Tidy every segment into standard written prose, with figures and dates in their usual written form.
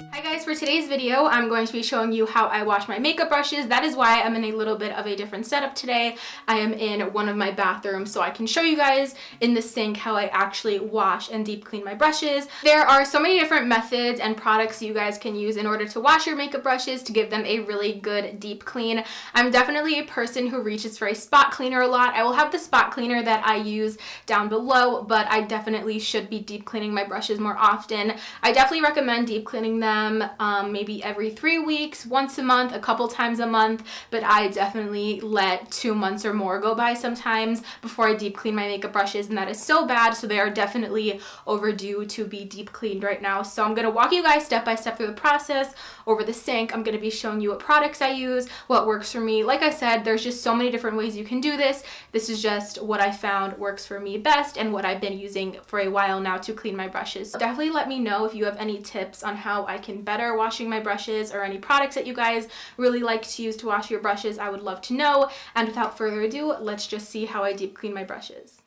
Hi guys, for today's video, I'm going to be showing you how I wash my makeup brushes. That is why I'm in a little bit of a different setup today. I am in one of my bathrooms so I can show you guys in the sink how I actually wash and deep clean my brushes. There are so many different methods and products you guys can use in order to wash your makeup brushes to give them a really good deep clean. I'm definitely a person who reaches for a spot cleaner a lot. I will have the spot cleaner that I use down below, but I definitely should be deep cleaning my brushes more often. I definitely recommend deep cleaning them maybe every 3 weeks, once a month, a couple times a month, but I definitely let 2 months or more go by sometimes before I deep clean my makeup brushes, and that is so bad, so they are definitely overdue to be deep cleaned right now. So I'm going to walk you guys step by step through the process over the sink. I'm going to be showing you what products I use, what works for me. Like I said, there's just so many different ways you can do this. This is just what I found works for me best and what I've been using for a while now to clean my brushes. So definitely let me know if you have any tips on how I can better washing my brushes or any products that you guys really like to use to wash your brushes. I would love to know. And without further ado, let's just see how I deep clean my brushes.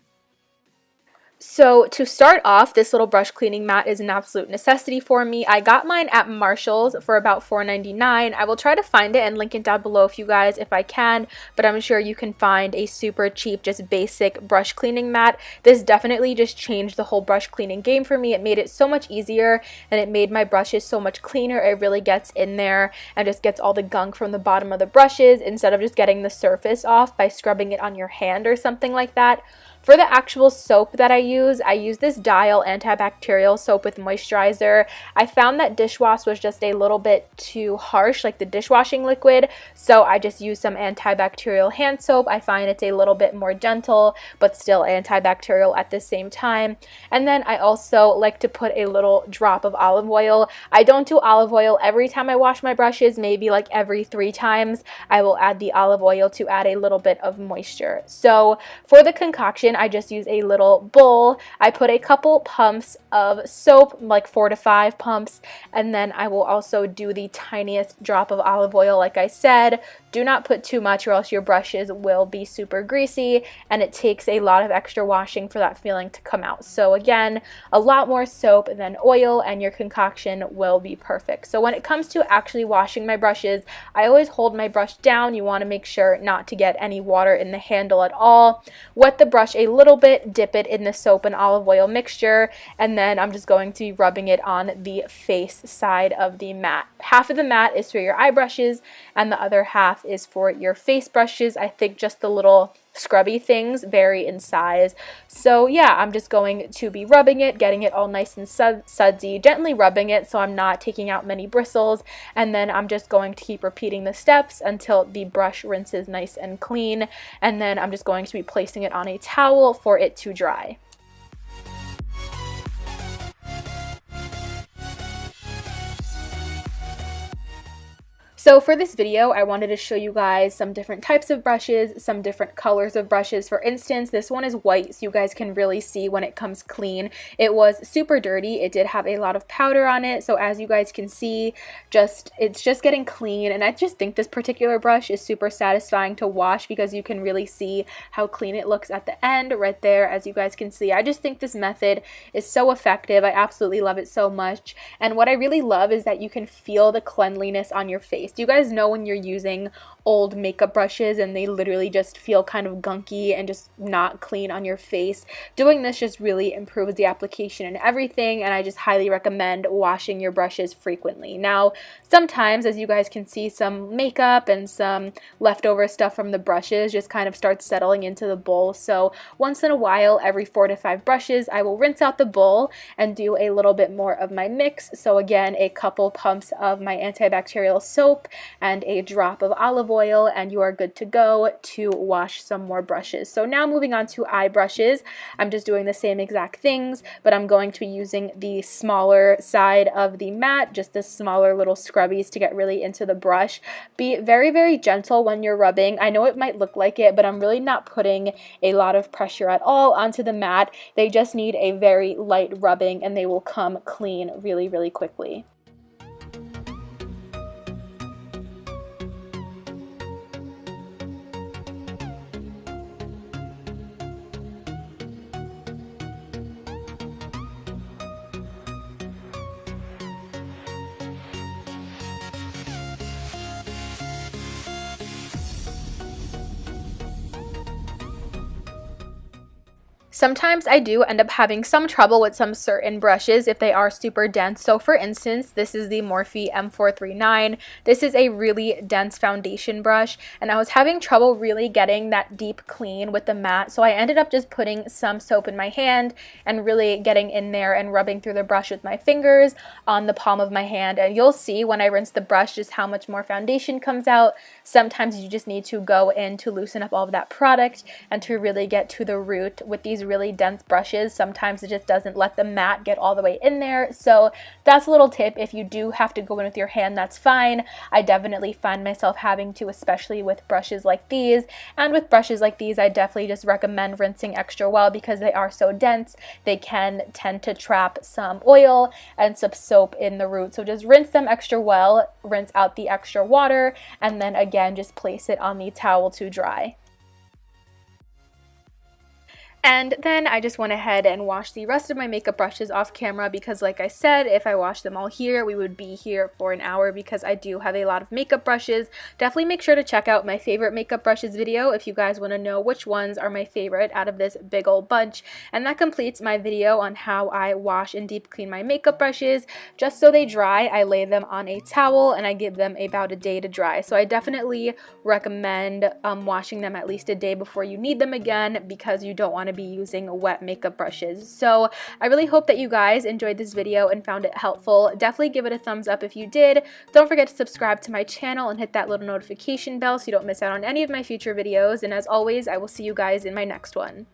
So to start off, this little brush cleaning mat is an absolute necessity for me. I got mine at Marshall's for about $4.99. I will try to find it and link it down below if I can, but I'm sure you can find a super cheap, just basic brush cleaning mat. This definitely just changed the whole brush cleaning game for me. It made it so much easier and it made my brushes so much cleaner. It really gets in there and just gets all the gunk from the bottom of the brushes instead of just getting the surface off by scrubbing it on your hand or something like that. For the actual soap that I use this Dial antibacterial soap with moisturizer. I found that dishwash was just a little bit too harsh, like the dishwashing liquid, so I just use some antibacterial hand soap. I find it's a little bit more gentle, but still antibacterial at the same time. And then I also like to put a little drop of olive oil. I don't do olive oil every time I wash my brushes, maybe like every 3 times. I will add the olive oil to add a little bit of moisture. So for the concoction, I just use a little bowl. I put a couple pumps of soap, like 4 to 5 pumps, and then I will also do the tiniest drop of olive oil like I said. Do not put too much or else your brushes will be super greasy and it takes a lot of extra washing for that feeling to come out. So again, a lot more soap than oil and your concoction will be perfect. So when it comes to actually washing my brushes, I always hold my brush down. You want to make sure not to get any water in the handle at all. Wet the brush a little bit, dip it in the soap and olive oil mixture, and then I'm just going to be rubbing it on the face side of the mat. Half of the mat is for your eye brushes and the other half is for your face brushes. I think just the little scrubby things vary in size. So yeah, I'm just going to be rubbing it, getting it all nice and sudsy, gently rubbing it so I'm not taking out many bristles, and then I'm just going to keep repeating the steps until the brush rinses nice and clean, and then I'm just going to be placing it on a towel for it to dry. So for this video, I wanted to show you guys some different types of brushes, some different colors of brushes. For instance, this one is white, so you guys can really see when it comes clean. It was super dirty. It did have a lot of powder on it, so as you guys can see, it's just getting clean, and I just think this particular brush is super satisfying to wash because you can really see how clean it looks at the end right there, as you guys can see. I just think this method is so effective. I absolutely love it so much, and what I really love is that you can feel the cleanliness on your face. Do you guys know when you're using old makeup brushes and they literally just feel kind of gunky and just not clean on your face? Doing this just really improves the application and everything, and I just highly recommend washing your brushes frequently. Now, sometimes, as you guys can see, some makeup and some leftover stuff from the brushes just kind of starts settling into the bowl. So once in a while, every 4 to 5 brushes, I will rinse out the bowl and do a little bit more of my mix. So again, a couple pumps of my antibacterial soap and a drop of olive oil, and you are good to go to wash some more brushes. So now moving on to eye brushes, I'm just doing the same exact things, but I'm going to be using the smaller side of the mat, just the smaller little scrubbies to get really into the brush. Be very, very gentle when you're rubbing. I know it might look like it, but I'm really not putting a lot of pressure at all onto the mat. They just need a very light rubbing and they will come clean really, really quickly. Sometimes I do end up having some trouble with some certain brushes if they are super dense. So for instance, this is the Morphe M439. This is a really dense foundation brush, and I was having trouble really getting that deep clean with the matte. So I ended up just putting some soap in my hand and really getting in there and rubbing through the brush with my fingers on the palm of my hand. And you'll see when I rinse the brush just how much more foundation comes out. Sometimes you just need to go in to loosen up all of that product and to really get to the root with these really dense brushes. Sometimes it just doesn't let the matte get all the way in there. So that's a little tip. If you do have to go in with your hand, that's fine. I definitely find myself having to, especially with brushes like these. And with brushes like these, I definitely just recommend rinsing extra well because they are so dense. They can tend to trap some oil and some soap in the root. So just rinse them extra well, rinse out the extra water, and then again, just place it on the towel to dry. And then I just went ahead and washed the rest of my makeup brushes off camera because, like I said, if I washed them all here, we would be here for an hour because I do have a lot of makeup brushes. Definitely make sure to check out my favorite makeup brushes video if you guys want to know which ones are my favorite out of this big old bunch. And that completes my video on how I wash and deep clean my makeup brushes. Just so they dry, I lay them on a towel and I give them about a day to dry. So I definitely recommend washing them at least a day before you need them again because you don't want to be using wet makeup brushes. So I really hope that you guys enjoyed this video and found it helpful. Definitely give it a thumbs up if you did. Don't forget to subscribe to my channel and hit that little notification bell so you don't miss out on any of my future videos. And as always, I will see you guys in my next one.